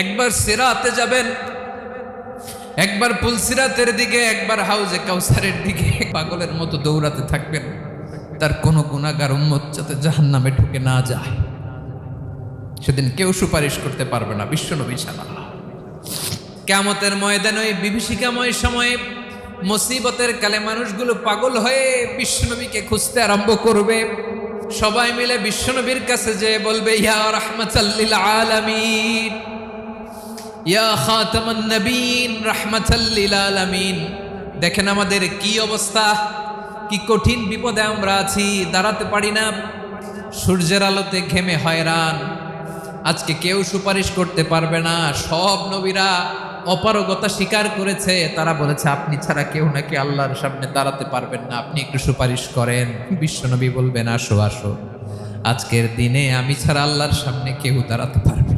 একবার সিরাতে যাবেন, একবার পুলসিরাতের দিকে, একবার হাউজে কাউসারের দিকে পাগলের মতো দৌড়াতে থাকবেন, তার কোনো গুনাহগার উম্মত যাতে জাহান্নামে ঢুকে না যায়। সেদিন কেউ সুপারিশ করতে পারবে না, বিশ্বনবী ছাড়া। কিয়ামতের ময়দানে ওই বিভীষিকাময় সময়ে মুসিবতের কালে মানুষগুলো পাগল হয়ে বিশ্বনবীকে খুঁজতে আরম্ভ করবে। সবাই মিলে বিশ্বনবীর কাছে যেয়ে বলবে, ইয়া রাহমাতাল লিল আলামিন, ইয়া খাতামান নবীন, রাহমাতাল লিল আলামিন। দেখেন আমাদের কি অবস্থা, কি কঠিন বিপদে আমরা আছি, দাঁড়াতে পারি না, সূর্যের আলোতে ঘেমে হয়রান। আজকে কেউ সুপারিশ করতে পারবে না। সব নবীরা অপারগতা স্বীকার করেছে, তারা বলেছে আপনি ছাড়া কেউ নাকি আল্লাহর সামনে দাঁড়াতে পারবেন না, আপনি একটু সুপারিশ করেন। বিশ্বনবী বলবেন, আসো আসো, আজকের দিনে আমি ছাড়া আল্লাহর সামনে কেউ দাঁড়াতে পারবে